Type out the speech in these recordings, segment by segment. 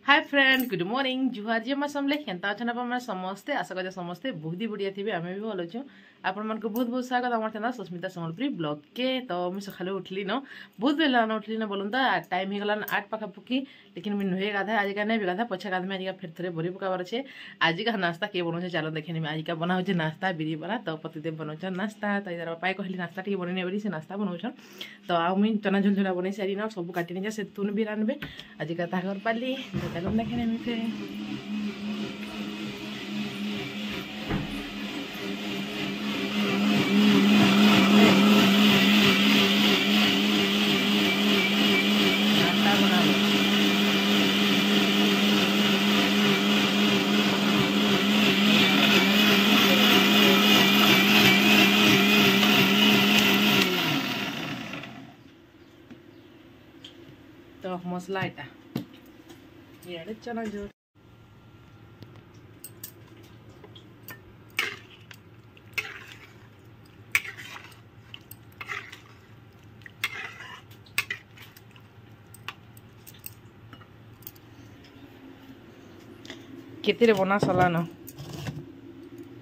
Hi friend good morning जुहार जी समले केनता अच्छा आप समस्ते आशा कर समस्ते बहुत ही बढ़िया थे आम भी भल अच्छे आपण मन को बहुत बहुत स्वागत आम चैनल सुस्मिता सम्बलपुरी ब्लॉग के तो मुझे सकाले उठली न बहुत बेला उठली न बोलूँ तो टाइम हो गला 8 पाखापुखी लेकिन मुझे नुहे गाधा आज का नहीं भी गाधा पछा गाधा में आज फिर थे बरी पकाबार अच्छे आज का नाश्ता किए बनाऊे चलो देखे आज का बनाऊे नाश्ता बिरी बना तो पतिदेव बनाऊन नाश्ता तो इधर पाए कहली नाश्ता टी बन बोली से नाश्ता बनाऊन तो आ मुझे चना झुल झुला बन सारी ना सब काटी नहीं से तुन भी रानबे आज का ताकर पाली चलो देखे फिर तो मसला इटा ये चना झोल केते बना सला न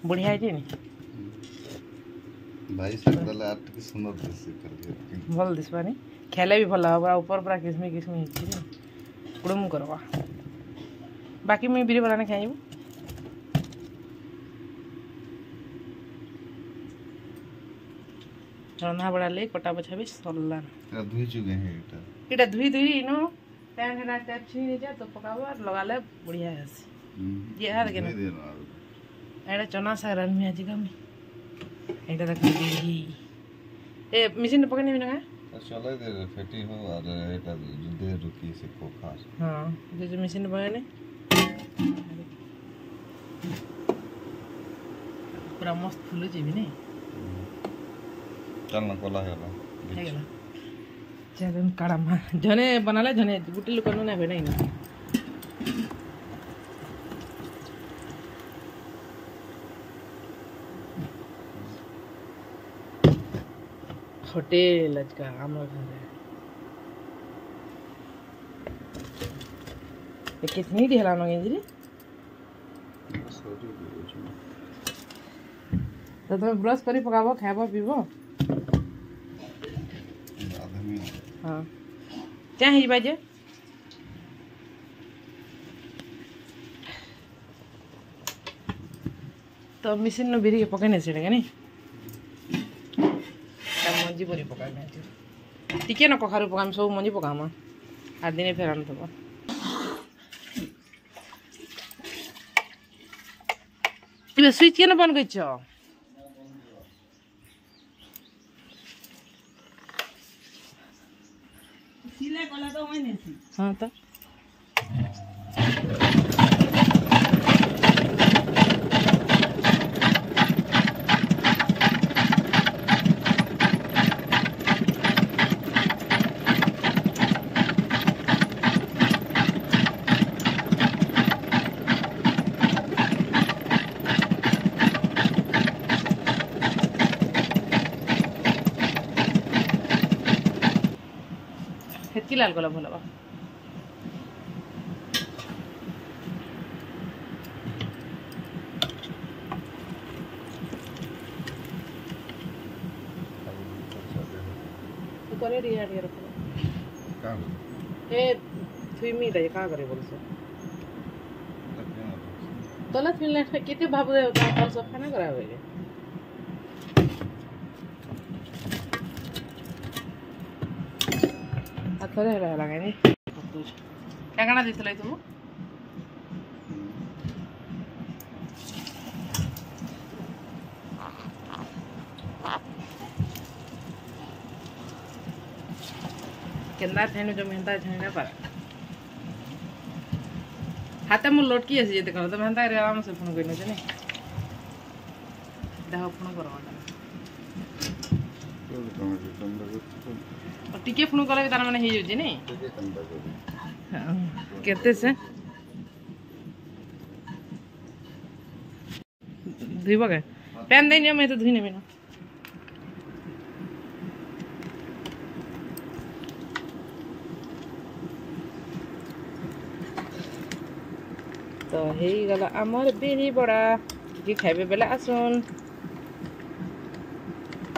बढ़िया है नी भाई सकदले आट की सुंदर दिस कर भल दिसबा नी खेले भी भल हवा ऊपर पूरा किस्मी किस्मी कुड़म करवा बाकी मुई बिरी बनाने खाइबो रंधा बड़ा ले कटा बछा भी सरला ना धुई चुके हैं एटा धुई धुई नो पैन हटा के छी जा तो पकावा लगा ले बढ़िया है ये हार के एटा चना सा रन में आज का में एटा तक दी ए मशीन पकने भी ना चले दे फेटी हो और एटा दे रुकी से पोखा हां जे मशीन बने पूरा मस्त फुल जेबी नहीं चलना कोला हेला हेला चलन काडा जने बनाले जने गुटी लोक ना भेनाई ना होटल आज का आम घर ये कितनी दी हेला नगे तो तुम ब्रश करी पकाबो खाबो पीबो हाँ क्या है बाजे तो मशीन नो बिरी के पकने से नहीं मंजी बरी पका टिके न कखारु पकाम सब मंजी पकामा आठ दिन फेर आन थबो इबे स्विच के न बंद कइछो सिले कला तो होय नेसी हां तो हेतकी लाल गला भलबा तो करे रिया रिया रखो काम ए थुई मी रे का करे बोलसो तला फिलने केते भाबु दे कल सब खाना करावे गे थोड़े हेला लगे नी क्या गाना दिसलै तुम केंदा थेनु जो मेहनता छेना पर हाथे मु लटकी आसी जेते कर तो मेहनता रे आराम से फोन कइनो छने देह फोन करवा टिके फोन कले तार माने हे जे नहीं केते से धुइबो के पेन देनियो मैं तो धुइ नेबे ना तो हे गला आमर बिरी बड़ा कि खाइबे बेले आसुन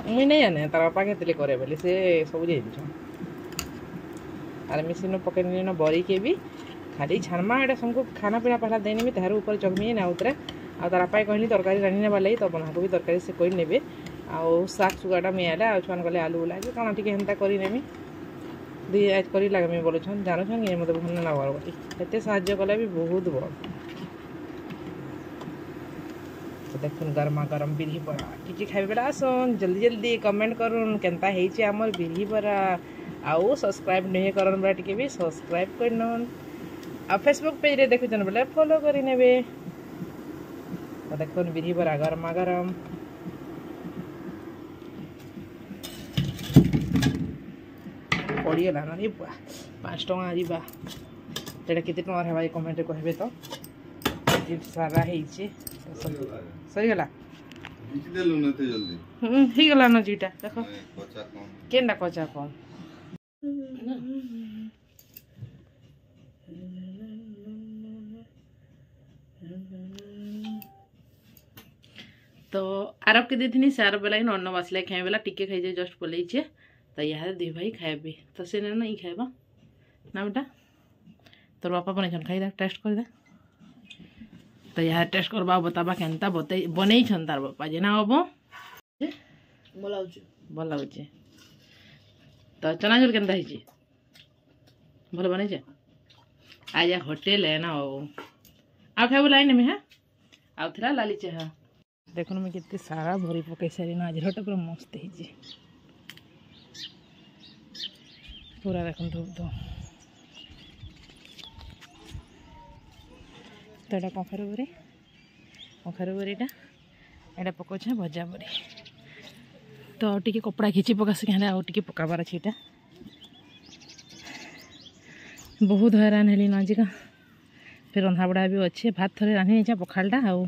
मुई नहीं जाने तार बापा के करे बोले से सब जिन आर मिशन पकड़ न बरी के भी खाली छाणमा एटा सबको खाना पीना पहला देनेमी तार ऊपर जगमी ना उतरे आ तार बापा कहली तरकारी रानी नेबा लगी तो बना को भी तरकारी से कोई नेबे आ साग सुगाटा मियाले आ छुआन गले आलू लागे काना टिके हेंता करी नेमी दी आज करी लागमी बोलछन जानछन ये मते भन ना बार बोली एते साहाय्य कले भी बहुत बड़ तो देखुन गरमा गरम बिरही बड़ा कि खाइबे बेला आसन जल्दी जल्दी कमेंट करुन केनता हेछि हमर बिरही बड़ा आउ सब्सक्राइब नहीं करन बड़ा टिके भी सब्सक्राइब करनन आ फेसबुक पेज रे देखुचन बोले फॉलो करी नेबे तो देखुन बिरही बड़ा गरमा गरम पड़ीगला ना रे 5 टका आजिबा तेटा केते टका हेबा कमेंट कहबे तो सारा हेछि सही गला बिच देलु नते जल्दी ही गला न जीटा देखो कच्चा कम केनडा कच्चा कम तो आरब के देथिनी से आरब बेला ही नन्न बासले खाए बेला टिके खाई जे जस्ट बोले छे तो यहाँ दुई भाई खाएबे तो से ना नहीं खाएबा ना बेटा तोर बापा बने छन खाई दे टेस्ट कर दे तो यहाँ टेस्ट करबा बताबा केनता बतई बनै छन तार बापा जेना हबो भल लागुचे तो चना झोल केनता हिची भल बनै छे आज होटल है ना हो आ खाइबो लाइन में है आउ थला लाली चाहा देखो मैं कितने सारा भरी पकई सारी ना आज पूरा मस्त हिची पूरा देखो तो तो कखारु बरीटा एटा पकाउछे भजा बरी तो टिके कपड़ा खींची पकास आउ टिके पकाबार अच्छे यहाँ बहुत हैरान हेली ना आजिका फिर रंधा बड़ा भी अच्छे भात थरे रांधि नहीं पखालटा आउ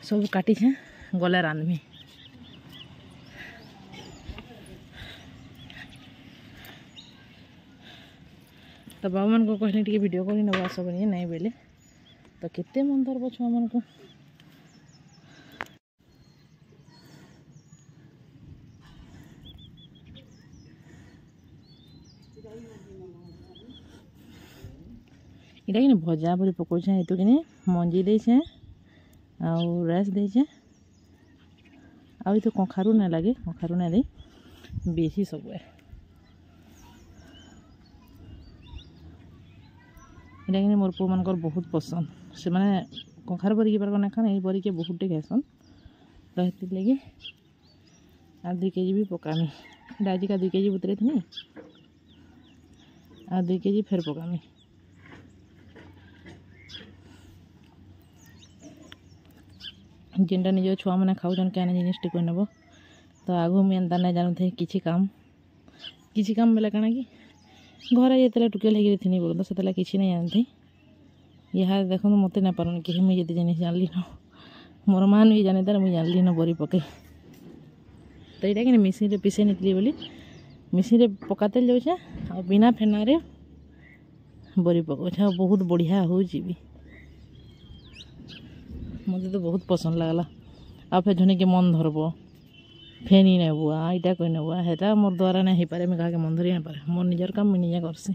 सब काटी गले रांधमी तो बाबू मन को कहले टिके वीडियो कर नवा सब नहीं बेले तो केते मन धरब छुआ मन को इटा कि भजा भरी पकाउछे हेतु कि मंजी देछे आउ रेस देछे आउ तो कखारु ना लगे कखारु ना दे बेसी सब इटा कि मोर पु मानकर बहुत पसंद से माने कखारु बरी के ना खान बरी के बहुत टे खासन तो हेति लगे आ 2 केजी भी पकामी डाजी का 2 केजी बुतरे थी आ 2 केजी फिर पकामी जेनटा निज छुआ मैंने खाऊन क्या जिनिस टी नब तो आगु मुझे एंता नहीं जानू थे किसी काम बेले कण कि घर ये टुके लगे थी बोल तो से किसी नहीं जानती यहाँ देख मत नहीं पार कि मुझे जिन जानली न मोर मान भी जाने तार मुझे जानली न बरी पकई तो यहाँ कि मिसिन पिसे नीली बोली मिसिन पकाते जाऊे आ बिना फेना बरी पकाऊे बहुत बढ़िया हो मत तो बहुत पसंद लगला आ फिर झुनी के मन धरब फेनी नेबुआ इटा कोई नेबुआ हेटा मोर द्वारा नहीं हो पारे क्या मन धरी नहीं पारे मोर निजर काम मुझे निजे करसी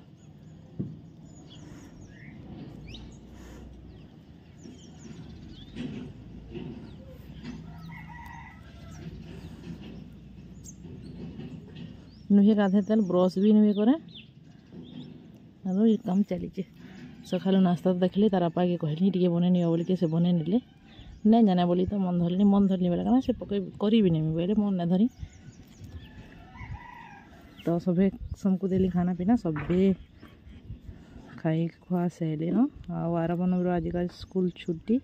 नुहे गाधे तेल ब्रश भी नुहे करे ये काम चली सका नास्ता तो देखली तार बापा के कहली टे बन नि बोल से बन नेले नहीं जाना बोली तो मन धरनी बेला क्या से पकई करी नहीं बोले मन ना धरी तो सबे सबको देली खाना पीना सबे खाई खुआ सैली न आर बन आजिकल स्कूल छुट्टी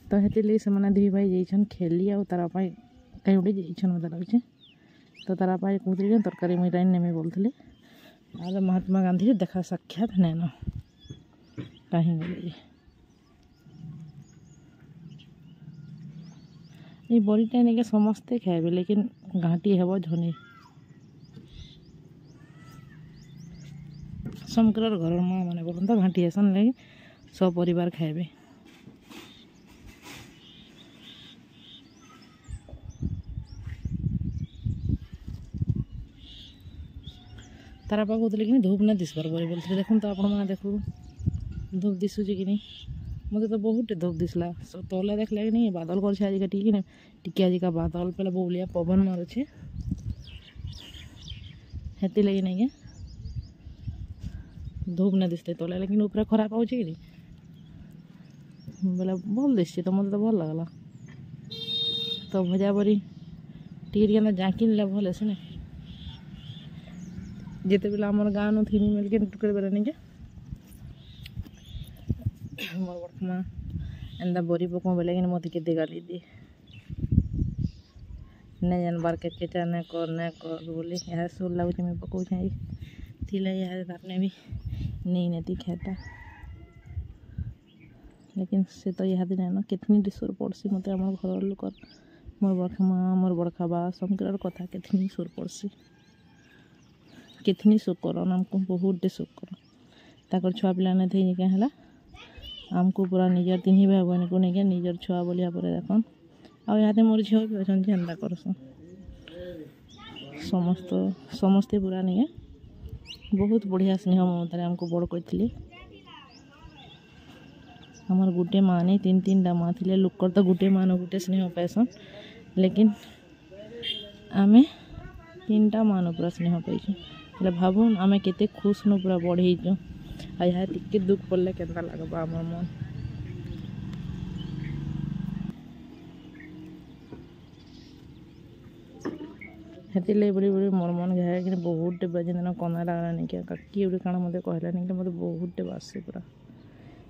तो हेती से मैंने 2 भाई जाइछन खेली आ तार बापा कहीं गोटे जाइछन मत लगे तो तार बापा कहते तरकारी मुई राइन नेमी बोलते आगे महात्मा गांधी देखा साक्षात नैन कहीं गले ये बड़ीटा नहीं समस्ते खाए लेकिन घाटी हेब झनी समकर घर माँ मैंने बोलते तो घाटी आसन लगे सब परिवार खाइबे। तारा पा कहते कि धूप ना दिसबार बोलते देखुन तो आपण मैंने देखू धूप दिशुचे कि नहीं मत तो बहुत धूप दिसला तले देखला कि नहीं बादल कर आज टिके आज का बादल पे बोलिया पवन मारुचे हेती लगी नहीं क्या धूप ना दिसते तले लेकिन ऊपर खराब हो कि बोले भल दिशे तो मत तो भल लगला तो भजा बरी टीके जाकी भल आसे ना जिते बेला आम गाँव नु थी मिल के टुकड़े बेला नहीं मोर बड़मा एंदा बोरी पकम बेले कि मत के गाली दिए नहीं जानबार के केटा न कर बोली यह सुर लगुच मैं पकाऊ थी यह तारने भी नहीं नती खेता लेकिन से तो यह दिन ना कितनी सुर पड़सी मत आम घर लोक मोर बड़मा मोर बड़खा बा समकर कथा कितनी सुर पड़सी कितनी सुख करन आमको बहुत सुख कर ताकर छुआ पिला नहीं थी क्या है आमको पूरा निजर तीन भाई बहन को नहीं निजर छुआ बोलिया पर देखन आते मोर झील भी अच्छा एंता करसन समस्ते पूरा नहीं बहुत बढ़िया स्नेह ममतार आमको बड़ करते हमार गोटे माँ नहीं तीन तीन टा माँ थे लोकर तो गोटे माँ गोटे स्नेह पाइसन लेकिन आमे तीन टा माँ पूरा स्नेह पाइछुँ भावुन आमे केते खुश नु पूरा बढ़ेचु आ यहाँ टिके दुख पड़े केन्ता लगबा आमर मन हेती लगे बड़ी बड़ी मोर मन घाए कि बहुत बजे कना लगला नहीं क्या किए गोटे काण मत कहला नहीं कि मत बहुत बासी पूरा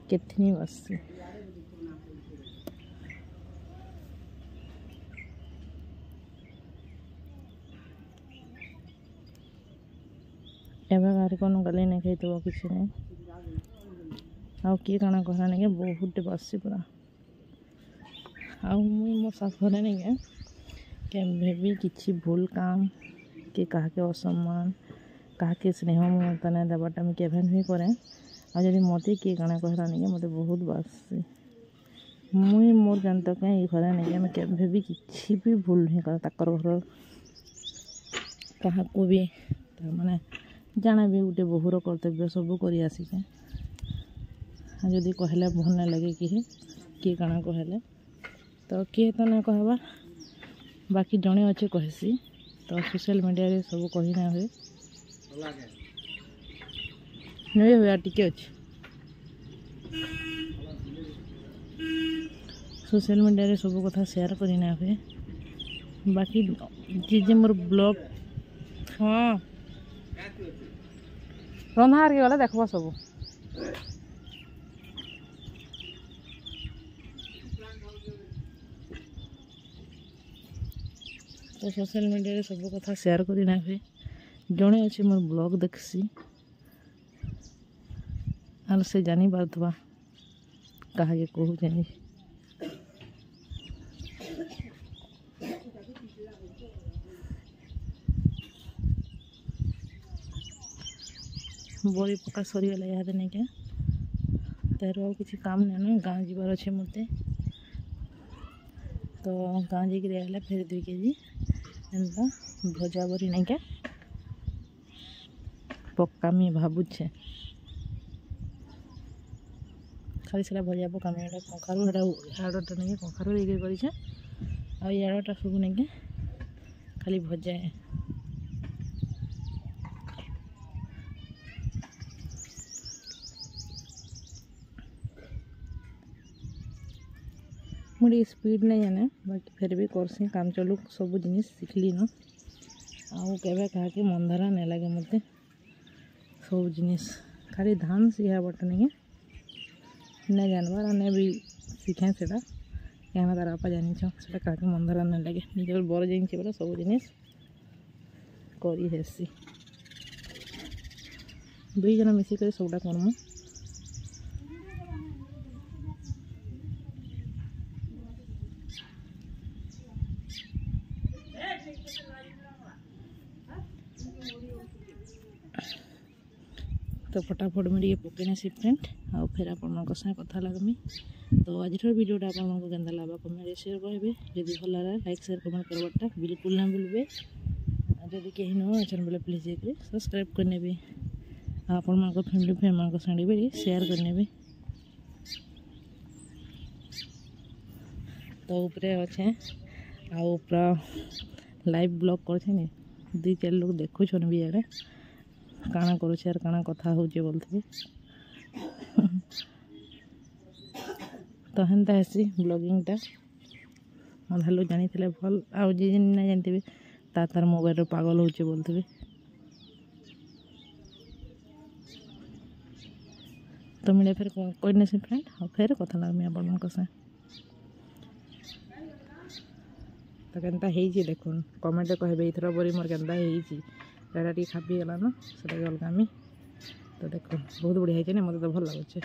केथनी बासी एवं गाड़ी कौन गली नहीं खाई तो किसी नहीं आउ किए काना कहला नहीं बहुत बासी पूरा मो शाशुघर नहीं के भी किसी भूल काम कि क्या असम्मान क्या स्नेह ममता नहीं देवाटा मुझे केभेन भी करें आदि मत किए काना कहला नहीं मत बहुत बासी मुई मोर जानत कहीं घरे नहीं के भी किसी भी भूल नहीं कर ताकर घर क्या भी माने जाना भी गोटे बहुर कर्तव्य सब कर आसीचे जदि कहले भल ना लगे किए काना कहले तो किए तो ना कहबा बाकी जड़े अच्छे कहसी तो सोशल मीडिया रे सब कही ना हुए नहीं हुआ टिके अच्छे सोशल मीडिया रे सब कथा शेयर करना हुए बाकी जे मोर ब्लॉग हाँ रंधा हार के गला देखबा सब तो सोशल मीडिया रे सब कथा शेयर करना हुए जड़े अच्छे मोर ब्लॉग देखसी आल से जानी पार्थवा कहा के कहू जानी बड़ी पका सरीगला याद नहीं क्या तार आ किसी काम नहीं ना गाँव जीवार अच्छे मत तो गाँव जाइए फिर 2 केजी एंता भजा बरी नहीं क्या पकामी भावुचे खाली से भजा पकामी कखारू आड़टा नहीं कखारू ये आड़टा सब नहीं क्या खाली भजा है मुझे स्पीड नहीं जाने बाकी फिर भी करसी काम चलू सब जिन शिखली न आउ के क्या मंदारा नहीं लगे मत सब जिनिस खाली धान सीखा बट नहीं नहीं जानबार नहीं भी शिखे से क्या तार बापा जानी से क्या मंदारा नहीं लगे निजे बर जानी बोला सब जिनिस करी हेसी 2 जन मिसिक सबटा करमु तो फटाफट मुझे पकईने से फ्रेंड आउ फिर आपण कथा लगमी। तो आज वीडियोटा आपको केंदा लगा कमेंट शेयर करेंगे, जब भल लगा लाइक शेयर कमेंट करवाटा बिल्कुल ना भूलबे। जब कहीं नुआ अच्छा बोले प्लीज जाकर सब्सक्राइब करने भी आपण फैमिली फ्रेंड साथ भी शेयर करने भी। तो ऊपरे अच्छे आउरा लाइव ब्लॉग कर दी चार लोग देखुन भी इे काଣା करुचे काଣା कथा होचे बोलते। तो हेन्ता हेसी ब्लॉगिंगटा अधा लोग जानी भल आउ जी ना जानते तार मोबाइल पागल होचे बोलते। तो मिले फिर कहने से फ्रेंड और फिर कथा लगमी आपण से। तो केन्ता होइछि देखुन कमेंट कहबे इथर बरी मोर केन्ता होइछि एटा टी खापी गला ना सेटा अलगामी। तो देखुन बहुत बढ़िया होइछि ना, मते तो भल लागुछि।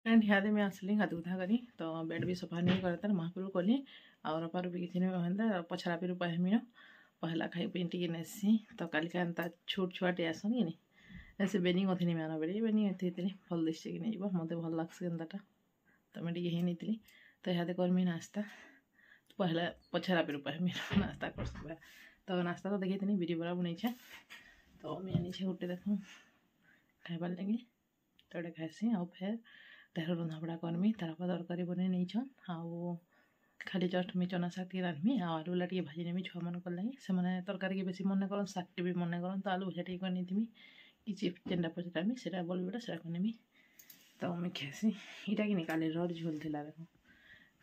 फ्रेंड ह्यादे मैं आसली हाथ उठा करी तो बेड भी सफा नहीं करता महापुर कली और अपार भी किसी नहीं पछरा भी पहमी न पहला खाई पी टी नेसी। तो काल का एंता छोट छुआटे आसन कि नहीं से बेनिंग अथी नहीं आना बेड़ी बेनिंग अथी भल दिशे कि नहीं मत भल लग्स केन्दाटा। तो मैं टी नहीं तो ह्यादे करमी नास्ता पहला पछरा भी पहमी नास्ता कर। तो नास्ता तो देखी थी बिरी बरा बनई। तो मैं आनी गोटे देख खाइबार लगे तो गोटे खासी आउ फिर तेर रंधाबड़ा करमी तारपा तरकारी बन नहीं आउ खाली जस्ट मुझे चना शाग टी रांधमी आलूला टी भाजी नेमी छुआ मन लगे से तरकारी के बेसी मन करन शाग टी भी मन करन। तो आलू भजा टी कर कि चिप्स जेनटा पचारामी से बोलबेटा से करनेमी। तो मुझे खेसी इटा कि काले झोल थी देख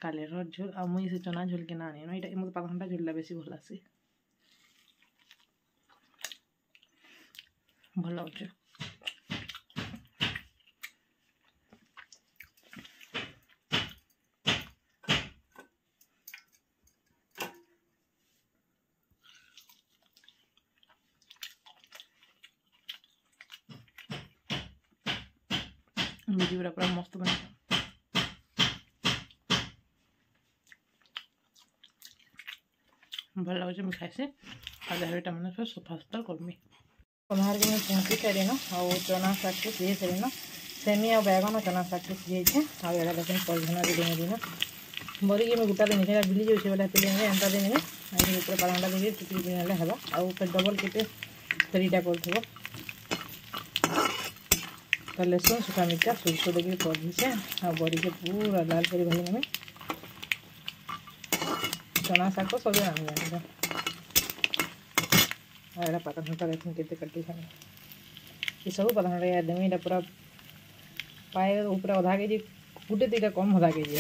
काले झोल आ मुई से चना झोल के ना आनी ना मत 5 घंटा झोलला बेसी भल आसी भल लगे। वीडियो पूरा मस्त बना भल लगे मुझे खाइसे आधा मैंने फिर सफा सुतरा करमी। बाहर के मैं पहुँची सारी ना आउ चना शाग को सीझे सारी ना सेमी आ बैगन चना शाग को सीझे आगे देखिए पलधना भी देने देना बरी के मैं गुटा देनी है बिली जाऊँचे बोला पिले एंता देने ऊपर 5 घंटा देवी टिकी दिन है आउ फिर डबल केटे फेरीटा कर। तो लहसुन सुखा मिर्चा सुरसो देखिए पड़ीसे आ बड़ी के पूरा लाल कर भाई नेमे चना शाग को सब आनी जाने और 5 घंटा देखते केते कटी खाने ये सब 5 घंटा याद देमी पूरा पाए ऊपर आधा के जी गुटे 2टा कम आधा के जी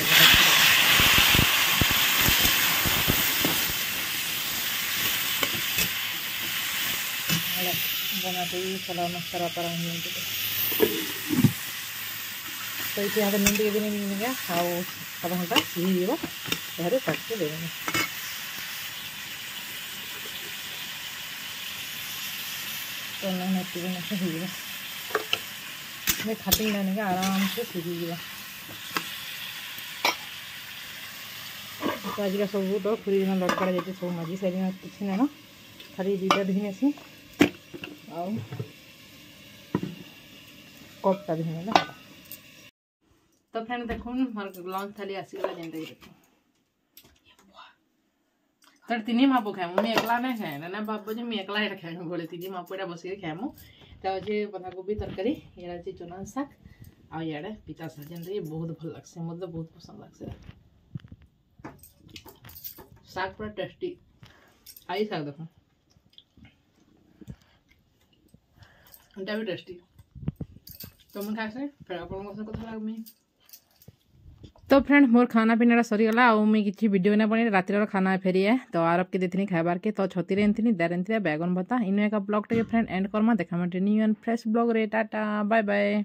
बनाते सला मसाला पर तो ये यहाँ नींद के दिन मिलेगा आउ 5 घंटा सीझी घर शाग को देने। तो ना मैं खाती नहीं आराम से सीझी। तो आज का सब तो खुरी दिन लटका जाए सब माजी सारी किसी ना खाली 2टा धुई आसी आउ कपटा धुई ना। तो फ्रेंड देखुन मोर लंच थाली आसीगला जेनता देख तर 3 मापो खाएमु मैं एकला ना खाए ना बाबू जी मैं एकला एटा खाएमु बोले 3 मापो एटा बसी खाएमु। तो जे बंधाकोबी तरकारी यार जे चना शाग आ यार पिता शाग जेनता बहुत भल लागसे मते बहुत पसंद लागसे शाग पूरा टेस्टी आई शाग देखो एटा भी टेस्टी। तो मैं खासे फिर आपन से कथा लागमी। तो फ्रेंड मोर खाना पीना सरीगला आ मुझे किसी वीडियो ना बनी रातिर खाना फेरी है। तो आरब के देथनी खाइबार के तो छती रेंथनी दारेंथनी बैगन भत्ता इन एक ब्लॉग टे फ्रेंड एंड करमा देखा न्यू एंड फ्रेश ब्लॉग रे टाटा बाय बाय।